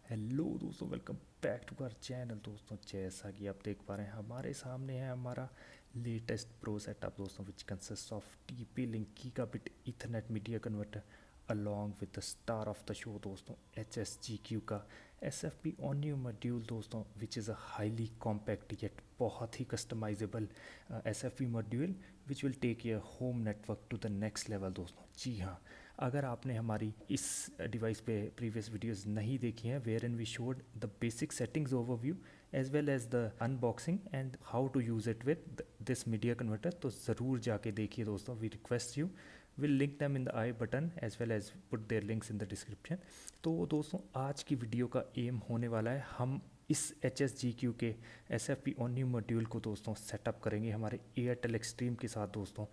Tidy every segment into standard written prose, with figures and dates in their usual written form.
Hello दोस्तों, welcome back to our channel. दोस्तों, जैसा कि आप देख पा रहे हैं हमारे सामने है हमारा लेटेस्ट प्रो सेटअप दोस्तों, which consist of TP link gigabit ethernet media converter along with the star of the show दोस्तों, एच एस जी क्यू का S F P ONU module दोस्तों, which is a highly compact yet बहुत ही customizable S F P module which will take your home network to the next level दोस्तों। जी हाँ, अगर आपने हमारी इस डिवाइस पे प्रीवियस वीडियोस नहीं देखी हैं where and we showed the basic settings overview as well as the unboxing and how to use it with this media converter, तो ज़रूर जाके देखिए दोस्तों। We request you, will link them in the i button as well as put their links in the description. तो दोस्तों, आज की video का एम होने वाला है, हम इस एच एस जी क्यू के S F P ONU module को दोस्तों सेटअप करेंगे हमारे एयरटेल एक्सट्रीम के साथ दोस्तों,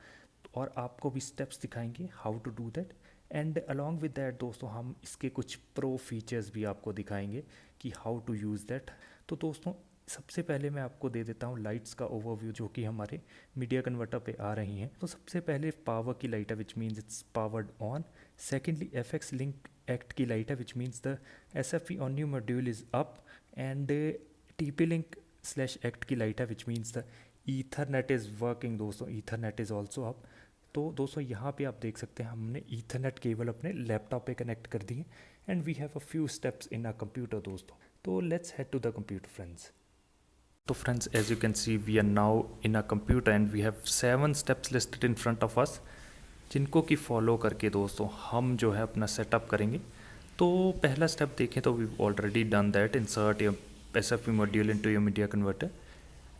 और आपको भी स्टेप्स दिखाएंगे how to do that. And along with that दोस्तों, हम इसके कुछ प्रो फीचर्स भी आपको दिखाएंगे कि हाउ टू यूज़ दैट। तो दोस्तों, सबसे पहले मैं आपको दे देता हूँ लाइट्स का ओवरव्यू जो कि हमारे मीडिया कन्वर्टर पे आ रही हैं। तो सबसे पहले पावर की लाइट है which means it's powered on. Secondly F x link act की लाइट है which means the S F E on new module is up. And T P link slash act की लाइट है which means the Ethernet is working दोस्तों, Ethernet is also up. तो दोस्तों, यहाँ पे आप देख सकते हैं हमने ईथरनेट केबल अपने लैपटॉप पे कनेक्ट कर दी है and we have a few steps in a computer दोस्तों। तो let's head to the computer friends. तो friends, as you can see we are now in a computer and we have 7 steps listed in front of us, जिनको कि follow करके दोस्तों हम जो है अपना सेटअप करेंगे। तो पहला स्टेप देखें तो we already done that, insert your S F P module into your media converter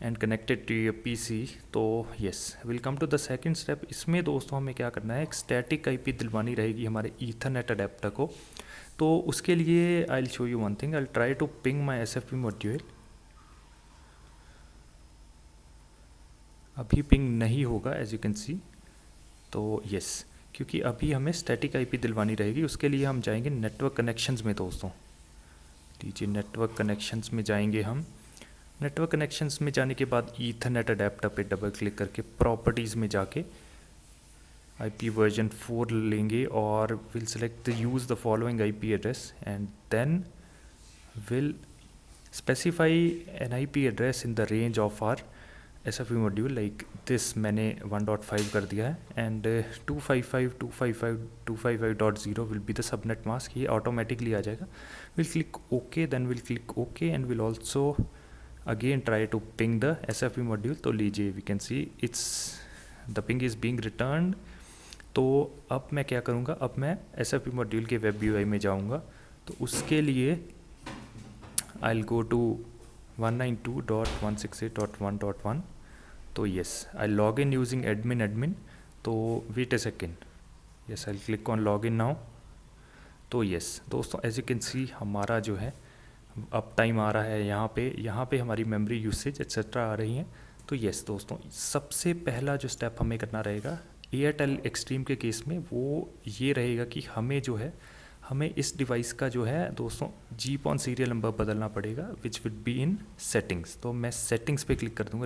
and connected to your PC. तो yes, will come to the second step. इसमें दोस्तों हमें क्या करना है, एक स्टैटिक आईपी दिलवानी रहेगी हमारे ईथरनेट अडेप्टर को। तो उसके लिए I will show you one thing, I will try to ping my SFP module. अभी पिंग नहीं होगा एज यू कैन सी। तो यस, क्योंकि अभी हमें स्टैटिक आईपी दिलवानी रहेगी, उसके लिए हम जाएंगे नेटवर्क कनेक्शंस में दोस्तों। लीजिए, नेटवर्क कनेक्शंस में जाएंगे हम। नेटवर्क कनेक्शंस में जाने के बाद ईथरनेट अडेप्टर पे डबल क्लिक करके प्रॉपर्टीज़ में जाके IP वर्जन 4 लेंगे और will select use the following IP address and then will specify an IP address in the range of our SFP module like this. मैंने 1.5 कर दिया है and 255.255.0 will be the subnet mask. ये automatically आ जाएगा। Will click okay, then will click okay and will also again try to ping the SFP module. तो लीजिए, we can see it's the ping is being returned. तो अब मैं क्या करूँगा, अब मैं SFP मॉड्यूल के वेब UI में जाऊँगा। तो उसके लिए आई विल गो टू 192.168.1.1। तो yes, I log in using admin. तो wait a second, yes I click on log in now. तो यस दोस्तों, एज यू कैन सी हमारा जो है अप टाइम आ रहा है, यहाँ पे हमारी मेमोरी यूसेज एक्सेट्रा आ रही हैं। तो यस दोस्तों, सबसे पहला जो स्टेप हमें करना रहेगा एयरटेल एक्सट्रीम के केस में, वो ये रहेगा कि हमें जो है हमें इस डिवाइस का जो है दोस्तों जीपॉन सीरियल नंबर बदलना पड़ेगा which will be in settings. तो मैं सेटिंग्स पे क्लिक कर दूंगा।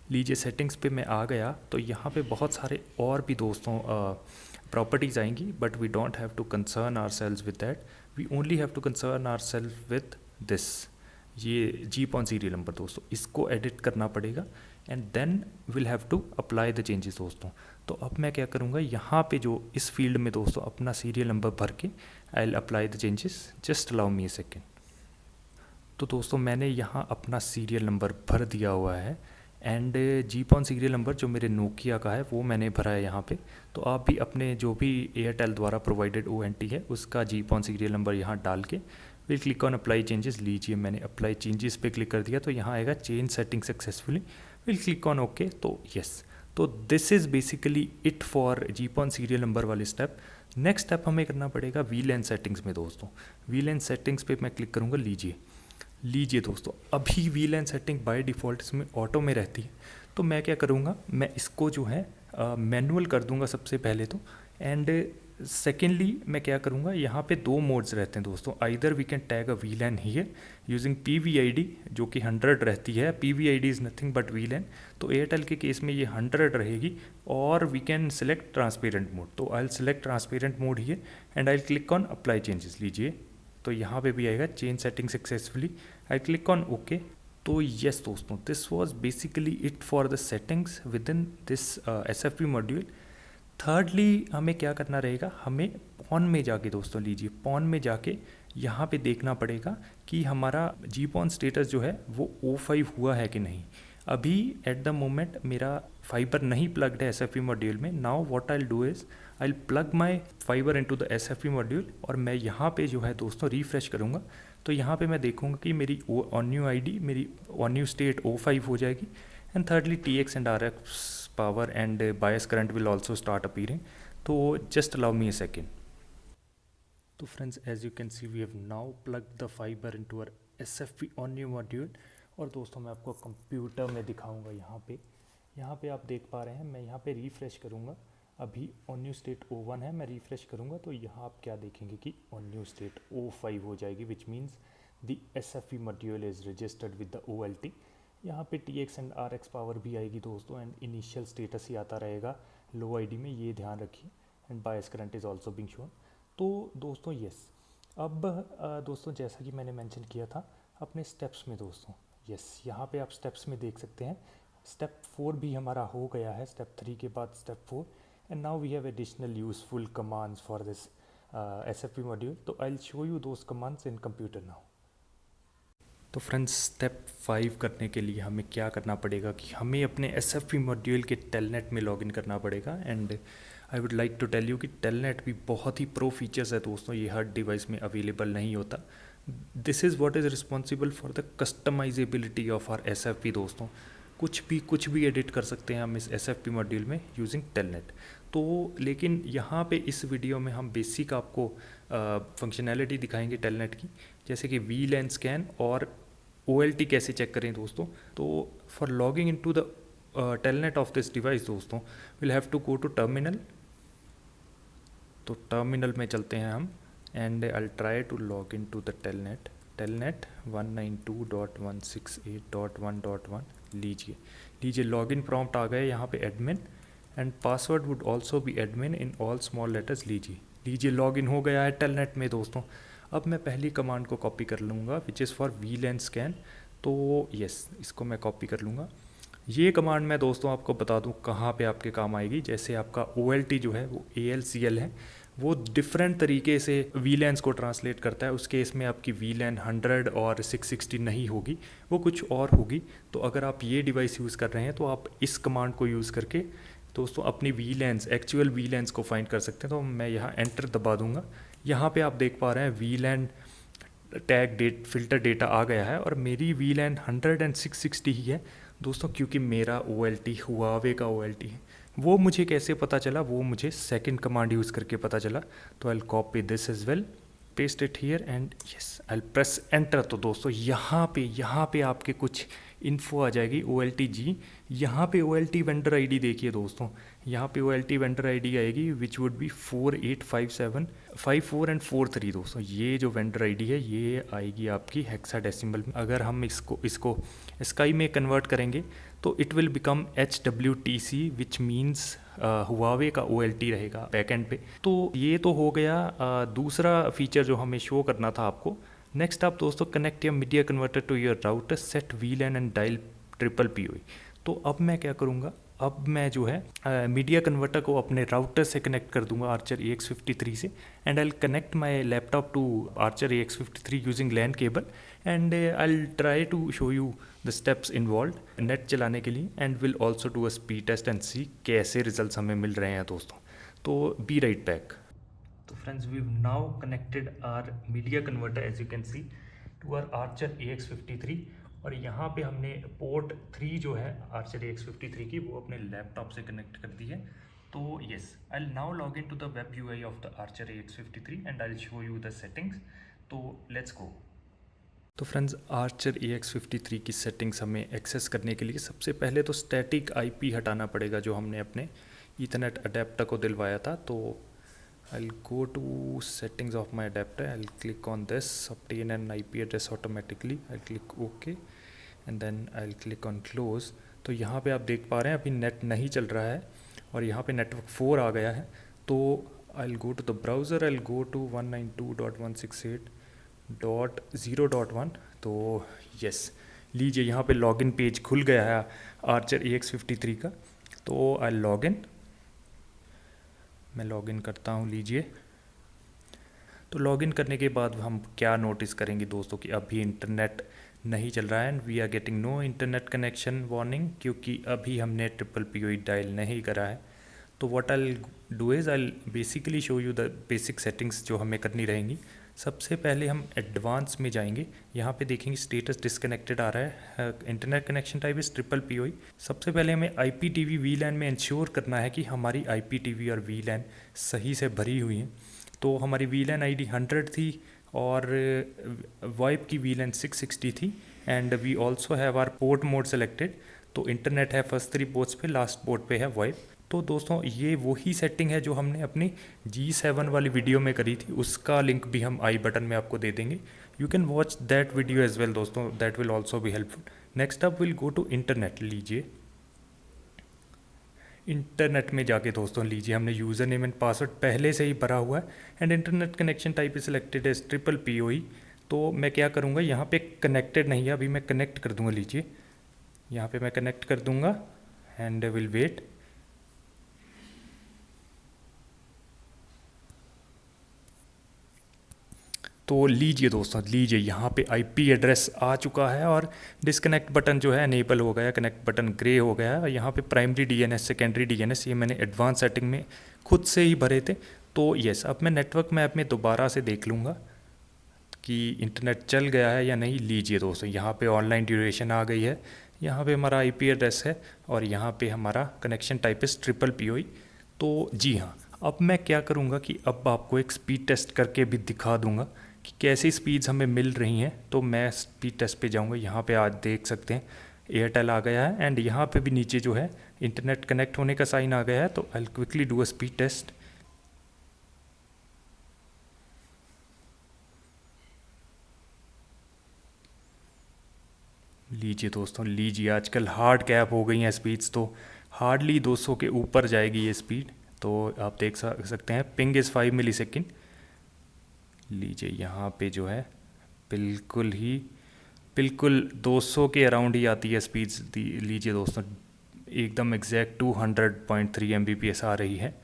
लीजिए सेटिंग्स पे मैं आ गया। तो यहाँ पे बहुत सारे और भी दोस्तों प्रॉपर्टीज़ आएंगी, but we don't have to concern our selves with that, we only have to concern our self with this. ये जीपॉन सीरियल नंबर दोस्तों, इसको एडिट करना पड़ेगा and then will have to apply the changes दोस्तों। तो अब मैं क्या करूँगा, यहाँ पे जो इस फील्ड में दोस्तों अपना सीरियल नंबर भर के I will apply the changes. Just allow me a second. तो दोस्तों, मैंने यहाँ अपना सीरियल नंबर भर दिया हुआ है एंड जीपॉन सीरियल नंबर जो मेरे नोकिया का है वो मैंने भरा है यहाँ पे। तो आप भी अपने जो भी एयरटेल द्वारा प्रोवाइडेड ONT है उसका जीपॉन सीरियल नंबर यहाँ डाल के will click on apply changes. लीजिए, मैंने अप्लाई चेंजेस पे क्लिक कर दिया। तो यहाँ आएगा change setting successfully, will click on okay. तो यस, तो this is basically it for GPON serial number वाले स्टेप। नेक्स्ट स्टेप हमें करना पड़ेगा VLAN सेटिंग्स में दोस्तों। VLAN सेटिंग्स पे मैं क्लिक करूँगा। लीजिए दोस्तों, अभी VLAN सेटिंग बाय डिफ़ॉल्ट इसमें ऑटो में रहती है। तो मैं क्या करूँगा, मैं इसको जो है मैनुअल कर दूँगा सबसे पहले तो। एंड सेकेंडली मैं क्या करूँगा, यहाँ पे 2 मोड्स रहते हैं दोस्तों। Either we can tag a VLAN here using PVID जो कि 100 रहती है। PVID is nothing but VLAN। तो एयरटेल के केस में ये 100 रहेगी। और we can select transparent mode. तो I will select transparent mode here and I will click on apply changes. लीजिए, तो यहाँ पे भी आएगा change setting successfully, I click on okay. तो यस दोस्तों, this was basically it for the settings with in this SFP module. Thirdly हमें क्या करना रहेगा, हमें पॉन में जाके दोस्तों, लीजिए पॉन में जाके यहाँ पे देखना पड़ेगा कि हमारा जीपॉन स्टेटस जो है वो O5 हुआ है कि नहीं। अभी एट द मोमेंट मेरा फाइबर नहीं प्लग्ड है SFP मॉड्यूल में। Now what I will do is I will plug my fibre into the SFP module, और मैं यहाँ पे जो है दोस्तों रिफ़्रेश करूँगा। तो यहाँ पे मैं देखूँगा कि मेरी ऑन न्यू ID, मेरी ऑन न्यू स्टेट O5 हो जाएगी। And thirdly TX and RX power and bias current will also start appearing. तो just allow me a second. तो friends, as you can see we have now plug the fibre into our SFP ONU module. और दोस्तों मैं आपको computer में दिखाऊंगा। यहाँ पे आप देख पा रहे हैं, मैं यहाँ पे रिफ़्रेश करूँगा। अभी ऑन न्यू स्टेट O1 है, मैं रिफ़्रेश करूँगा तो यहाँ आप क्या देखेंगे कि ऑन न्यू स्टेट O5 हो जाएगी, which means the SFP module is registered with the OLT। यहाँ पे TX एंड RX पावर भी आएगी दोस्तों, एंड इनिशियल स्टेटस ही आता रहेगा लो ID में, ये ध्यान रखिए। And bias current is also being shown. तो दोस्तों यस, अब दोस्तों जैसा कि मैंने मेंशन किया था अपने स्टेप्स में दोस्तों, यस यहाँ पे आप स्टेप्स में देख सकते हैं स्टेप 4 भी हमारा हो गया है, स्टेप 3 के बाद step 4। And now we have additional useful commands for this SFP module. तो I will show you those commands in computer now. तो फ्रेंड्स, स्टेप 5 करने के लिए हमें क्या करना पड़ेगा कि हमें अपने SFP मॉड्यूल के टेलनेट में लॉगिन करना पड़ेगा। And I would like to tell you कि टेलनेट भी बहुत ही प्रो फीचर्स है दोस्तों, ये हर डिवाइस में अवेलेबल नहीं होता। This is what is responsible for the customizability of our SFP दोस्तों। कुछ भी एडिट कर सकते हैं हम इस SFP मॉड्यूल में यूजिंग टेलनेट। तो लेकिन यहाँ पे इस वीडियो में हम बेसिक आपको फंक्शनैलिटी दिखाएंगे टेलनेट की, जैसे कि VLAN स्कैन और OLT कैसे चेक करें दोस्तों। तो for logging into the telnet of this device दोस्तों, will have to go to terminal. तो टर्मिनल में चलते हैं हम, and I try to log in to the telnet 192.168.1.1। लीजिए लॉगिन प्रॉम्प्ट आ गए यहाँ पे admin, and password would also be admin in all small letters. लीजिए लॉगिन हो गया है टेलनेट में दोस्तों। अब मैं पहली कमांड को कॉपी कर लूँगा which is for VLAN scan. तो यस, इसको मैं कॉपी कर लूँगा। ये कमांड मैं दोस्तों आपको बता दूँ कहाँ पे आपके काम आएगी। जैसे आपका OLT जो है वो ALCL है, वो डिफरेंट तरीके से VLANs को ट्रांसलेट करता है। उस केस में आपकी VLAN 100 और 660 नहीं होगी, वो कुछ और होगी। तो अगर आप ये डिवाइस यूज़ कर रहे हैं तो आप इस कमांड को यूज़ करके दोस्तों अपनी VLANs, एक्चुअल VLANs को फाइंड कर सकते हैं। तो मैं यहाँ एंटर दबा दूँगा। यहाँ पे आप देख पा रहे हैं VLAN टैग डेट फिल्टर डेटा आ गया है, और मेरी VLAN 100 एंड 660 ही है दोस्तों, क्योंकि मेरा OLT हुआवे का OLT है। वो मुझे कैसे पता चला, वो मुझे सेकंड कमांड यूज़ करके पता चला। तो I will copy this as well, paste it here, and yes I will press enter. तो दोस्तों यहाँ पे आपके कुछ इन्फो आ जाएगी OLT जी। यहाँ पे OLT वेंडर ID देखिए दोस्तों, यहाँ पे OLT वेंडर ID आएगी विच वुड बी 485754 एंड 43 दोस्तों। ये जो वेंडर ID है ये आएगी आपकी हेक्साडेसिमल में। अगर हम इसको स्काई में कन्वर्ट करेंगे तो it will become HWTC which means Huawei का OLT रहेगा बैकएंड पे। तो ये तो हो गया दूसरा फीचर जो हमें शो करना था आपको। नेक्स्ट आप दोस्तों connect your media converter to your router, set VLAN and dial PPPoE। तो अब मैं क्या करूँगा, अब मैं जो है मीडिया कन्वर्टर को अपने राउटर से कनेक्ट कर दूंगा आर्चर AX53 से, and I will connect my laptop to Archer AX53 using LAN cable, and I will try to show you the steps involve net चलाने के लिए, and will also do a speed test and see कैसे results हमें मिल रहे हैं दोस्तों। तो बी राइट बैक। तो friends, we now connected our media converter as you can see to our Archer AX53, और यहाँ पे हमने पोर्ट 3 जो है आर्चर AX53 की वो अपने लैपटॉप से कनेक्ट कर दी है। तो yes, I will now log in to the web UI of the Archer AX53 and I will show you the settings. तो लेट्स गो। तो फ्रेंड्स, आर्चर AX53 की सेटिंग्स हमें एक्सेस करने के लिए सबसे पहले तो स्टैटिक IP हटाना पड़ेगा जो हमने अपने ईथरनेट अडेप्टर को दिलवाया था। तो I'll go to settings of my adapter, I'll click on this, obtain an IP address automatically, I'll click OK, and then I'll click on close। तो यहाँ पे आप देख पा रहे हैं अभी नेट नहीं चल रहा है, और यहाँ पे नेटवर्क 4 आ गया है। तो I'll go to the browser, I'll go to 192.168 .0.1। तो यस, लीजिए यहाँ पे लॉगिन पेज खुल गया है आर्चर AX53 का। तो आई लॉगिन, मैं लॉगिन करता हूँ। लीजिए, तो लॉगिन करने के बाद हम क्या नोटिस करेंगे दोस्तों कि अभी इंटरनेट नहीं चल रहा है and we are getting no internet connection warning, क्योंकि अभी हमने PPPoE डायल नहीं करा है। तो what I do is I basically show you the basic settings जो हमें करनी रहेंगी। सबसे पहले हम एडवांस में जाएंगे, यहाँ पे देखेंगे स्टेटस डिसकनेक्टेड आ रहा है, internet connection type is PPPoE। सबसे पहले हमें IPTV VLAN में इंश्योर करना है कि हमारी IPTV और VLAN सही से भरी हुई हैं। तो हमारी VLAN ID 100 थी और वाइप की VLAN 660 थी and we also have our port mode selected. तो इंटरनेट है फर्स्ट 3 पोर्ट्स पे, लास्ट पोर्ट पे है वाइप। तो दोस्तों ये वही सेटिंग है जो हमने अपनी G7 वाली वीडियो में करी थी, उसका लिंक भी हम आई बटन में आपको दे देंगे। You can watch that video as well दोस्तों, that will also be helpful. Next up will go to internet. लीजिए, इंटरनेट में जाके दोस्तों लीजिए, हमने यूज़र नेम एंड पासवर्ड पहले से ही भरा हुआ है and internet connection type is selected as PPPoE। तो मैं क्या करूँगा, यहाँ पे कनेक्टेड नहीं है, अभी मैं कनेक्ट कर दूँगा। लीजिए, यहाँ पे मैं कनेक्ट कर दूँगा एंड विल वेट। तो लीजिए दोस्तों, लीजिए यहाँ पे IP एड्रेस आ चुका है और डिस्कनेक्ट बटन जो है इनेबल हो गया, कनेक्ट बटन ग्रे हो गया है। और यहाँ पे प्राइमरी DNS, सेकेंडरी DNS ये मैंने एडवांस सेटिंग में खुद से ही भरे थे। तो यस, अब मैं नेटवर्क मैप में दोबारा से देख लूँगा कि इंटरनेट चल गया है या नहीं। लीजिए दोस्तों, यहाँ पे ऑनलाइन ड्यूरेशन आ गई है, यहाँ पे हमारा IP एड्रेस है और यहाँ पे हमारा कनेक्शन टाइप इस PPPoE। तो जी हाँ, अब मैं क्या करूँगा कि अब आपको एक स्पीड टेस्ट करके भी दिखा दूँगा कि कैसी स्पीड्स हमें मिल रही हैं। तो मैं स्पीड टेस्ट पे जाऊँगा, यहाँ पे आज देख सकते हैं एयरटेल आ गया है एंड यहाँ पे भी नीचे जो है इंटरनेट कनेक्ट होने का साइन आ गया है। तो I quickly do a speed test. लीजिए दोस्तों, लीजिए, आजकल हार्ड कैप हो गई हैं स्पीड्स, तो हार्डली 200 के ऊपर जाएगी ये स्पीड। तो आप देख सकते हैं पिंग इज़ 5 मिलीसेकंड। लीजिए, यहाँ पे जो है बिल्कुल 200 के अराउंड ही आती है स्पीड्स। लीजिए दोस्तों, एकदम एग्जैक्ट 200.3 Mbps आ रही है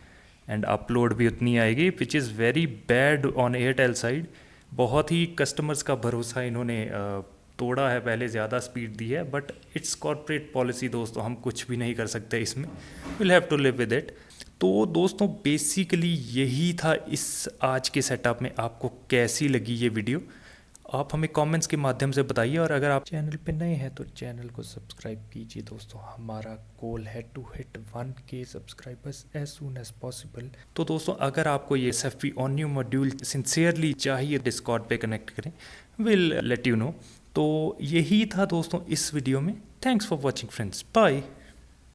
एंड अपलोड भी उतनी आएगी, which is very bad on Airtel side. बहुत ही कस्टमर्स का भरोसा इन्होंने तोड़ा है, पहले ज़्यादा स्पीड दी है, बट इट्स कॉर्पोरेट पॉलिसी दोस्तों, हम कुछ भी नहीं कर सकते इसमें, will have to live with it. तो दोस्तों बेसिकली यही था इस आज के सेटअप में। आपको कैसी लगी ये वीडियो, आप हमें कमेंट्स के माध्यम से बताइए। और अगर आप चैनल पे नए हैं तो चैनल को सब्सक्राइब कीजिए दोस्तों। हमारा गोल है to hit 1K subscribers as soon as possible. तो दोस्तों अगर आपको ये SFP ONU मॉड्यूल सिंसियरली चाहिए, डिस्कॉर्ड पे कनेक्ट करें, विल लेट यू नो। तो यही था दोस्तों इस वीडियो में। Thanks for watching friends, bye.